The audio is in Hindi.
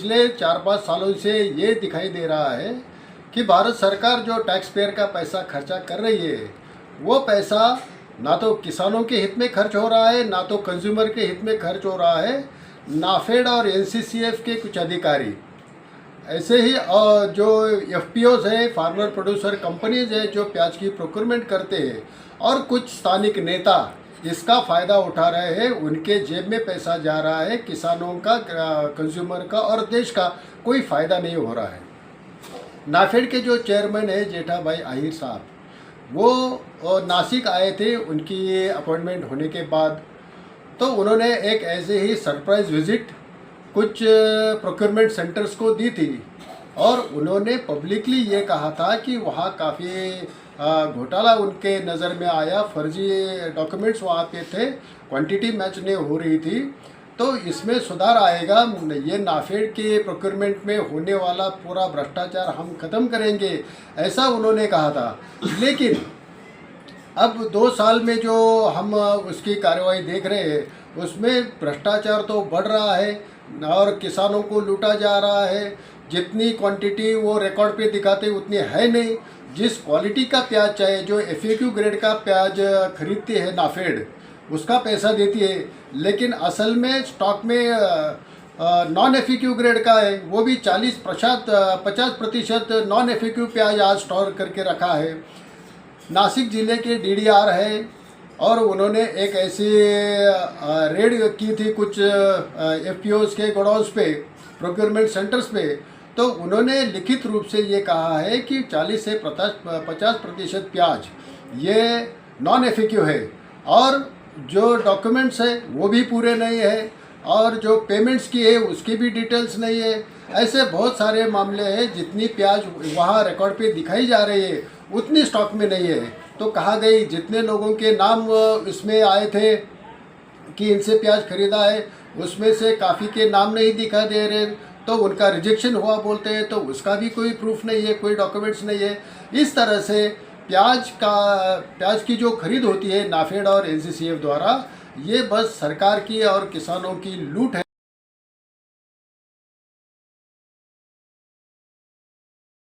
पिछले 4-5 सालों से ये दिखाई दे रहा है कि भारत सरकार जो टैक्स पेयर का पैसा खर्चा कर रही है, वो पैसा ना तो किसानों के हित में खर्च हो रहा है, ना तो कंज्यूमर के हित में खर्च हो रहा है। नाफेड और एनसीसीएफ के कुछ अधिकारी ऐसे ही जो एफपीओज है, फार्मर प्रोड्यूसर कंपनीज है, जो प्याज की प्रोक्योरमेंट करते हैं, और कुछ स्थानिक नेता इसका फ़ायदा उठा रहे हैं। उनके जेब में पैसा जा रहा है, किसानों का, कंज्यूमर का और देश का कोई फ़ायदा नहीं हो रहा है। नाफेड के जो चेयरमैन है जेठाभाई आहिर साहब, वो नासिक आए थे उनकी अपॉइंटमेंट होने के बाद। तो उन्होंने एक ऐसे ही सरप्राइज़ विज़िट कुछ प्रोक्योरमेंट सेंटर्स को दी थी, और उन्होंने पब्लिकली ये कहा था कि वहाँ काफ़ी घोटाला उनके नज़र में आया, फर्जी डॉक्यूमेंट्स वहाँ पे थे, क्वांटिटी मैच नहीं हो रही थी, तो इसमें सुधार आएगा। ये नाफेड के प्रोक्योरमेंट में होने वाला पूरा भ्रष्टाचार हम ख़त्म करेंगे, ऐसा उन्होंने कहा था। लेकिन अब 2 साल में जो हम उसकी कार्रवाई देख रहे हैं, उसमें भ्रष्टाचार तो बढ़ रहा है और किसानों को लूटा जा रहा है। जितनी क्वांटिटी वो रिकॉर्ड पे दिखाते उतनी है नहीं। जिस क्वालिटी का प्याज चाहिए, जो एफएक्यू ग्रेड का प्याज खरीदती है नाफेड, उसका पैसा देती है, लेकिन असल में स्टॉक में नॉन एफएक्यू ग्रेड का है, वो भी 50% नॉन एफएक्यू प्याज आज स्टोर करके रखा है। नासिक ज़िले के डीडीआर है, और उन्होंने एक ऐसी रेड की थी कुछ एफपीओज के गोडाउन्स पे, प्रोक्योरमेंट सेंटर्स पे। तो उन्होंने लिखित रूप से ये कहा है कि 40 से 50% प्याज ये नॉन एफएक्यू है, और जो डॉक्यूमेंट्स है वो भी पूरे नहीं है, और जो पेमेंट्स की है उसकी भी डिटेल्स नहीं है। ऐसे बहुत सारे मामले हैं। जितनी प्याज वहाँ रिकॉर्ड पे दिखाई जा रही है उतनी स्टॉक में नहीं है। तो कहा गई जितने लोगों के नाम इसमें आए थे कि इनसे प्याज खरीदा है, उसमें से काफ़ी के नाम नहीं दिखा दे रहे, तो उनका रिजेक्शन हुआ बोलते हैं, तो उसका भी कोई प्रूफ नहीं है, कोई डॉक्यूमेंट्स नहीं है। इस तरह से प्याज की जो खरीद होती है नाफेड और एनसीसीएफ द्वारा, ये बस सरकार की और किसानों की लूट है।